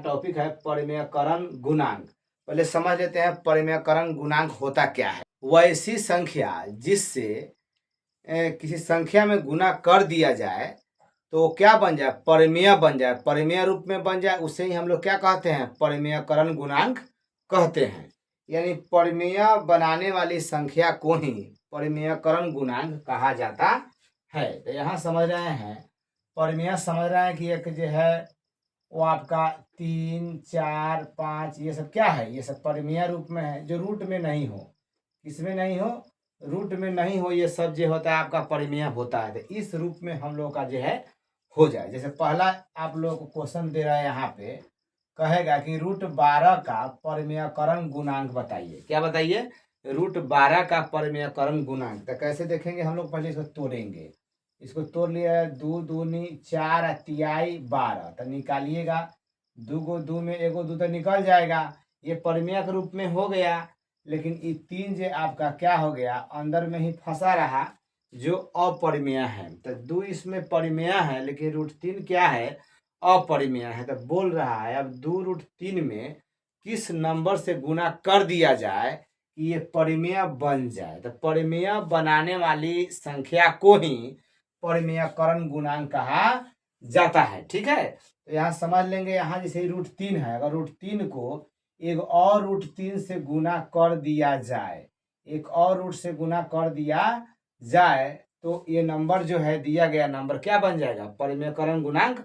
यहाँ टॉपिक है परिमेयकरण गुणांक। पहले समझ लेते हैं परिमेयकरण गुणांक होता क्या है। वैसी संख्या जिससे किसी संख्या में गुना कर दिया जाए तो क्या बन जाए, परिमेय बन जाए, परिमेय रूप में बन जाए, उसे ही हम लोग क्या कहते हैं, परिमेयकरण गुणांक कहते हैं। यानी परिमेय बनाने वाली संख्या को ही परिमेयकरण गुणांक कहा जाता है। तो यहाँ समझ रहे हैं, परिमेय समझ रहे हैं कि एक जो है वो आपका 3, 4, 5 ये सब क्या है, ये सब परिमेय रूप में है, जो रूट में नहीं हो। किसमें नहीं हो, रूट में नहीं हो, ये सब जो होता है आपका परिमेय होता है। तो इस रूप में हम लोग का जो है हो जाए। जैसे पहला आप लोग को क्वेश्चन दे रहा है, यहाँ पे कहेगा कि √12 का परिमेयकरण गुणांक बताइए। क्या बताइए, √12 का परिमेयकरण गुणांक। तो कैसे देखेंगे हम लोग, पहले इसको तोड़ेंगे। इसको तोड़ लिया, 2 दूनी 4 तिहाई 12, तो निकालिएगा। 2 को 2 में 1 को 2 तो निकल जाएगा, ये परिमेय के रूप में हो गया। लेकिन ये 3 जो आपका क्या हो गया, अंदर में ही फंसा रहा, जो अपरिमेय है। तो 2 इसमें परिमेय है, लेकिन √3 क्या है, अपरिमेय है। तो बोल रहा है अब 2√3 में किस नंबर से गुना कर दिया जाए कि ये परिमेय बन जाए। तो परिमेय बनाने वाली संख्या को ही परिमेयकरण गुणांक कहा जाता है। ठीक है, तो यहाँ समझ लेंगे। यहाँ जैसे √3 है, अगर √3 को एक और √3 से गुना कर दिया जाए, एक और रूट से गुना कर दिया जाए, तो ये नंबर जो है, दिया गया नंबर क्या बन जाएगा, परिमेयकरण गुणांक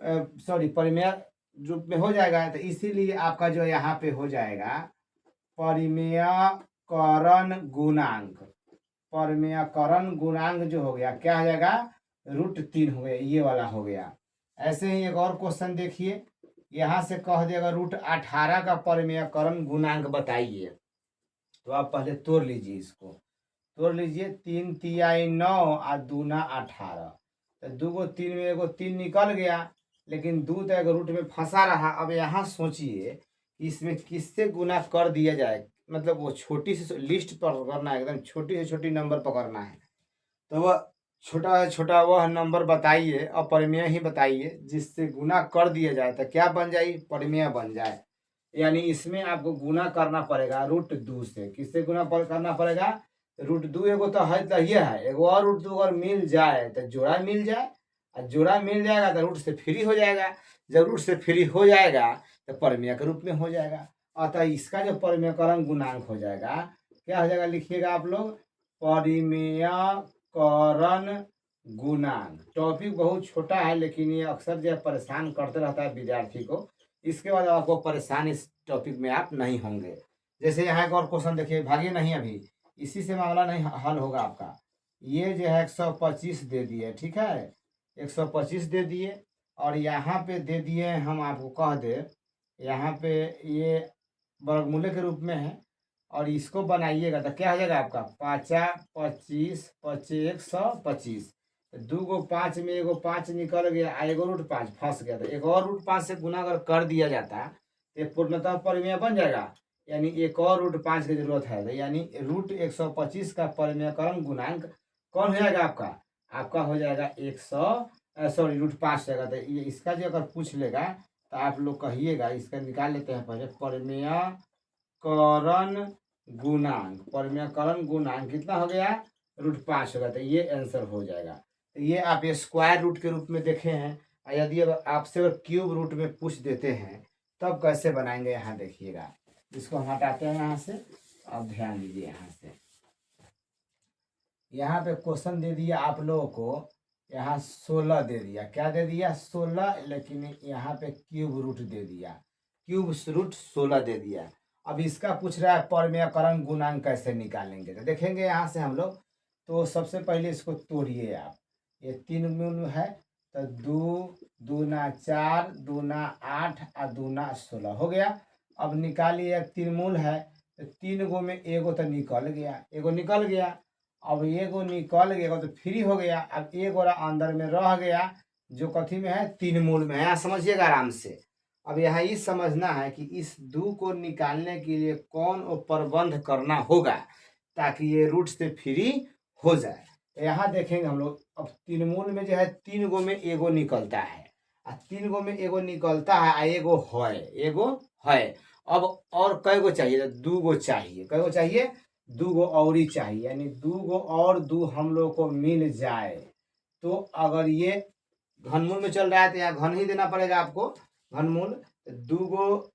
परिमेय रूप में हो जाएगा। तो इसीलिए आपका जो यहाँ पे हो जाएगा परिमेयकरण गुणांक। परिमेयकरण गुणांक जो हो गया क्या हो जाएगा, √3 हो गया, ये वाला हो गया। ऐसे ही एक और क्वेश्चन देखिए, यहाँ से कह देगा √18 का परिमेयकरण गुणांक बताइए। तो आप पहले तोड़ लीजिए, इसको तोड़ लीजिए। 3 तिहाई 9 और 2 ना 18। तो 2 को 3 में 1 को 3 निकल गया, लेकिन 2 तो एक रूट में फंसा रहा। अब यहाँ सोचिए इसमें किससे गुना कर दिया जाए, मतलब वो छोटी सी लिस्ट पकड़ना है, एकदम छोटी से छोटी नंबर पकड़ना है। तो वह छोटा से छोटा वह नंबर बताइए, अपरिमेय ही बताइए, जिससे गुना कर दिया जाए तो क्या बन जाए, परिमेय बन जाए। यानी इसमें आपको गुना करना पड़ेगा √2 से। किससे गुना करना पड़ेगा, √2 एगो तो है, तो ये है, एगो और √2 अगर मिल जाए तो जोड़ा मिल जाए, और जोड़ा मिल जाएगा तो रूट से फ्री हो जाएगा। जब रूट से फ्री हो जाएगा तो परिमेय के रूप में हो जाएगा। अतः इसका जो परिमेयकरण गुणांक हो जाएगा, क्या हो जाएगा, लिखिएगा आप लोग, परिमेयकरण गुणांक। टॉपिक बहुत छोटा है, लेकिन ये अक्सर जो परेशान करते रहता है विद्यार्थी को। इसके बाद आपको परेशान इस टॉपिक में आप नहीं होंगे। जैसे यहाँ एक और क्वेश्चन देखिए, भागिए नहीं, अभी इसी से मामला नहीं हल होगा आपका। ये जो है 125 दे दिए, ठीक है, 125 दे दिए, और यहाँ पे दे दिए, हम आपको कह दे, यहाँ पे ये वर्गमूल के रूप में है, और इसको बनाइएगा तो क्या हो जाएगा आपका, 5 25 25 125। 2 को 5 में 1 को 5 निकल गया, एगो √5 फंस गया। तो एक और √5 से गुना अगर कर दिया जाता तो पूर्णतः परिमेय बन जाएगा। यानी एक और √5 की जरूरत है। तो यानी √125 का परिमेयकरण गुणांक कौन हो जाएगा आपका, आपका हो जाएगा 100 √5 जाएगा। तो ये इसका जो अगर पूछ लेगा तो आप लोग कहिएगा, इसका निकाल लेते हैं पहले। परिमेयकरण गुणांक, परिमेयकरण गुणांक कितना हो गया, √5 होगा। तो ये आंसर हो जाएगा। तो ये आप ये स्क्वायर रूट के रूप में देखे हैं। यदि अगर आपसे क्यूब रूट में पूछ देते हैं तब कैसे बनाएंगे, यहाँ देखिएगा। इसको हम हटाते हैं यहाँ से, अब ध्यान दीजिए। यहाँ से यहाँ पे क्वेश्चन दे दिया आप लोगों को, यहाँ 16 दे दिया। क्या दे दिया, 16, लेकिन यहाँ पे क्यूब रूट दे दिया, क्यूब रूट 16 दे दिया। अब इसका पूछ रहा है परिमेयकरण गुणांक कैसे निकालेंगे। तो देखेंगे यहाँ से हम लोग, तो सबसे पहले इसको तोड़िए आप। ये 3 मूल है, तो 2 दूना 4 दूना 8 और दूना 16 हो गया। अब निकालिए, 3 मूल है, तो 3 गो में एगो तो निकल गया, एगो निकल गया। अब एगो निकल गया तो फ्री हो गया। अब एक और अंदर में रह गया, जो कथी में है, 3 मूल में है। यहाँ समझिएगा आराम से। अब यहाँ ये समझना है कि इस 2 को निकालने के लिए कौन वो प्रबंध करना होगा ताकि ये रूट से फ्री हो जाए। तो यहाँ देखेंगे हम लोग, अब 3 मूल में जो है 3 गो में एगो निकलता है, आ 3 गो में एगो निकलता है आ एगो है। अब और कई गो चाहिए? 2 गो चाहिए। कई गो चाहिए? 2 गो और ही चाहिए, यानी 2 गो और 2 हम लोग को मिल जाए तो अगर ये घनमूल में चल रहा है तो यहाँ घन ही देना पड़ेगा आपको, घनमूल। 2 गो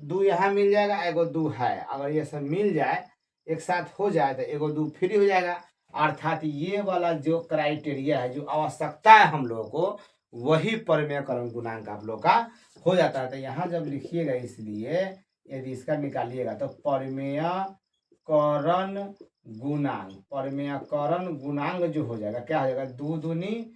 2 यहाँ मिल जाएगा, एगो 2 है। अगर ये सब मिल जाए एक साथ हो जाए तो एगो 2 फ्री हो जाएगा। अर्थात ये वाला जो क्राइटेरिया है, जो आवश्यकता है हम लोगों को, वही परिमेयकरण गुणांक आप लोग का हो जाता है। तो यहाँ जब लिखिएगा, इसलिए यदि इसका निकालिएगा तो परिमेयकरण गुणांक, परिमेयकरण गुणांक जो हो जाएगा, क्या हो जाएगा? 2 दूनी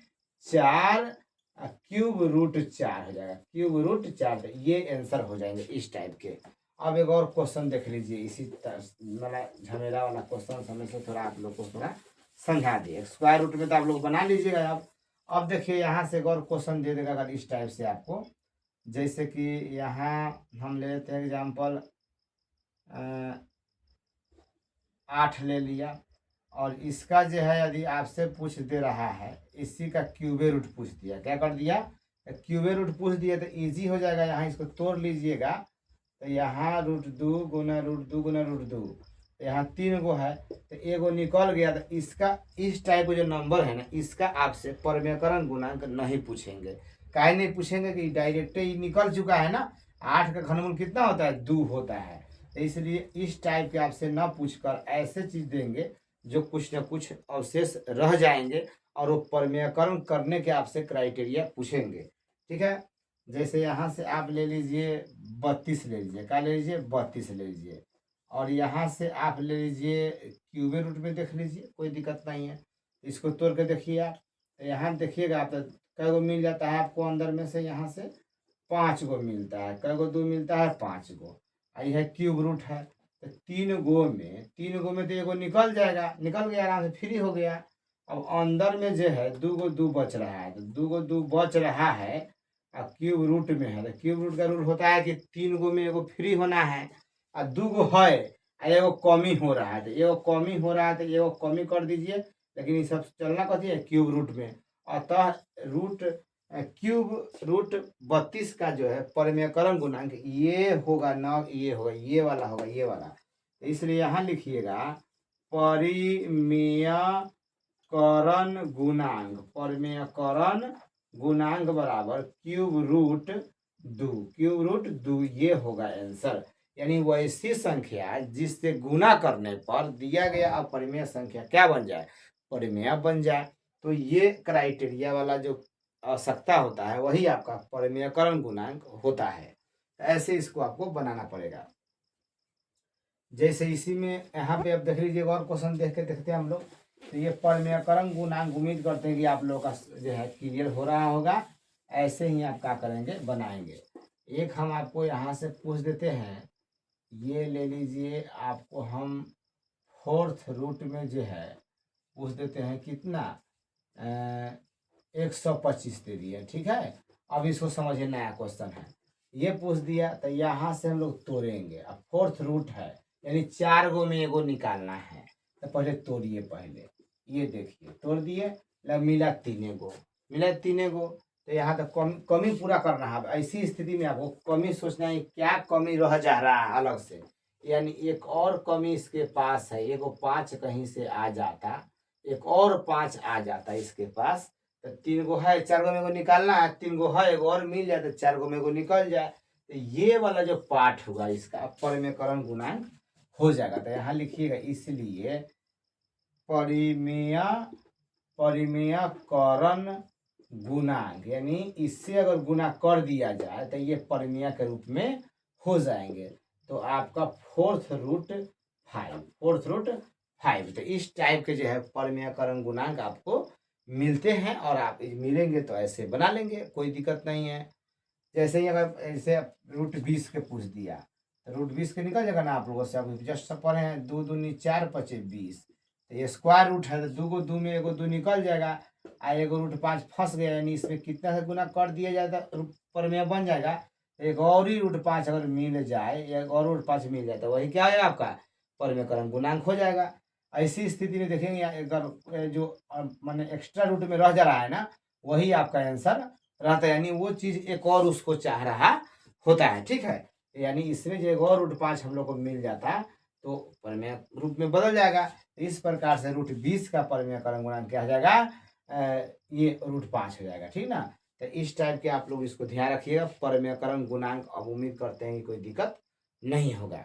4 क्यूब रूट 4 हो जाएगा, क्यूब रूट 4। तो ये आंसर हो जाएंगे इस टाइप के। अब एक और क्वेश्चन देख लीजिए, इसी मतलब झमेला वाला क्वेश्चन समझ से थोड़ा आप लोग को थोड़ा समझा दिए। स्क्वायर रूट में तो आप लोग बना लीजिएगा आप। अब देखिए यहाँ से एक और क्वेश्चन दे देगा अगर इस टाइप से आपको, जैसे कि यहाँ हम ले लेते हैं एग्जाम्पल 8 ले लिया, और इसका जो है यदि आपसे पूछ दे रहा है, इसी का क्यूबे रूट पूछ दिया, क्या कर दिया? क्यूबे रूट पूछ दिया तो इजी हो जाएगा। यहाँ इसको तोड़ लीजिएगा तो यहाँ √2 गुना √2 गुना √2, तो यहाँ 3 गो है तो एगो निकल गया। तो इसका इस टाइप का जो नंबर है ना, इसका आपसे परिमेयकरण गुणांक नहीं पूछेंगे। काहे नहीं पूछेंगे कि डायरेक्ट ही निकल चुका है ना। 8 का घनमूल कितना होता है? 2 होता है। तो इसलिए इस टाइप के आपसे ना पूछकर ऐसे चीज देंगे जो कुछ न कुछ अवशेष रह जाएंगे, और वो परिमेयकरण करने के आपसे क्राइटेरिया पूछेंगे। ठीक है, जैसे यहाँ से आप ले लीजिए 32 ले लीजिए, क्या ले लीजिए? 32 ले लीजिए। और यहाँ से आप ले लीजिए क्यूबे रूट में, देख लीजिए कोई दिक्कत नहीं है। इसको तोड़ के देखिए आप, तो यहाँ देखिएगा आप, तो कै गो मिल जाता है आपको अंदर में से? यहाँ से 5 गो मिलता है। कै गो 2 मिलता है? 5 गो। यह है क्यूब रूट है, तो 3 गो में तो एगो निकल जाएगा, निकल गया, आराम से फ्री हो गया। अब अंदर में जो है 2 गो 2 बच रहा है, तो 2 गो 2 बच रहा है और क्यूब रूट में है। तो क्यूब रूट का रूल होता है कि 3 गो में एगो फ्री होना है, और 2 गो है और एगो कमी हो रहा है। तो एगो कमी हो रहा है तो एगो कमी कर दीजिए, लेकिन ये सब चलना कथी है? क्यूब रूट में। अतः क्यूब रूट 32 का जो है परिमेयकरण गुणांक ये होगा ना, ये होगा, ये वाला होगा, ये वाला। तो इसलिए यहाँ लिखिएगा परिमेयकरण गुणांक, परिमेयकरण गुणांक बराबर क्यूब रूट 2, क्यूब रूट 2 ये होगा आंसर। यानी वैसी संख्या जिससे गुना करने पर दिया गया अपरिमेय संख्या क्या बन जाए? परिमेय बन जाए। तो ये क्राइटेरिया वाला जो आवश्यकता होता है वही आपका परिमेयकरण गुणांक होता है। ऐसे इसको आपको बनाना पड़ेगा। जैसे इसी में यहाँ पे आप देख लीजिए और क्वेश्चन देखते हैं हम लोग। तो ये परिमेयकरण गुणांक उम्मीद करते हैं कि आप लोगों का जो है क्लियर हो रहा होगा। ऐसे ही आप क्या करेंगे? बनाएंगे। एक हम आपको यहाँ से पूछ देते हैं, ये ले लीजिए, आपको हम 4th रूट में जो है पूछ देते हैं कितना? 125 दे दिए। ठीक है, अब इसको समझिए, नया क्वेश्चन है, ये पूछ दिया तो यहाँ से हम लोग तोड़ेंगे। अब 4th रूट है यानी 4 गो में एगो निकालना है, तो पहले तोड़िए। पहले ये देखिए तोड़ दिए, मिला 3 गो, मिला 3 गो। तो यहाँ तक कमी पूरा करना है। ऐसी स्थिति में आपको कमी सोचना है, क्या कमी रह जा रहा है अलग से, यानी एक और कमी इसके पास है। एगो 5 कहीं से आ जाता, एक और 5 आ जाता इसके पास, तो 3 गो है, 4 गो में एगो निकालना है, 3 गो है, एगो और मिल जाए तो 4 गो में एगो निकल जाए। तो ये वाला जो पार्ट होगा इसका परिमेयकरण गुणांक हो जाएगा। तो यहाँ लिखिएगा, इसलिए परिमेयकरण गुणांक, यानी इससे अगर गुना कर दिया जाए तो ये परिमेय के रूप में हो जाएंगे। तो आपका 4th रूट 5, तो इस टाइप के जो है परिमेयकरण गुणांक आपको मिलते हैं, और आप मिलेंगे तो ऐसे बना लेंगे, कोई दिक्कत नहीं है। जैसे ही अगर ऐसे √20 के पूछ दिया तो √20 के निकल जाएगा ना आप लोगों से। आप जस्ट पढ़े हैं 2 दूनी 4 5 20, तो ये स्क्वायर रूट है, तो 2 गो 2 में एगो 2 निकल जाएगा, आ एगो √5 फंस गया, यानी इसमें कितना से गुना कर दिया जाए तो परिमेय बन जाएगा। एक और ही √5 अगर मिल जाए, एक और √5 मिल जाए तो वही क्या है आपका परिमेयकरण गुणांक हो जाएगा। ऐसी स्थिति में देखेंगे अगर जो माने एक्स्ट्रा रूट में रह जा रहा है ना, वही आपका आंसर रहता है, यानी वो चीज एक और उसको चाह रहा होता है। ठीक है, यानी इसमें जो एक और रूट 5 हम लोग को मिल जाता तो परिमेय रूप में बदल जाएगा। इस प्रकार से रूट 20 का परिमेयकरण गुणांक क्या हो जाएगा, ये रूट 5 हो जाएगा। ठीक ना, तो इस टाइप के आप लोग इसको ध्यान रखिएगा। परिमेयकरण गुणांक अब उम्मीद करते हैं कि कोई दिक्कत नहीं होगा।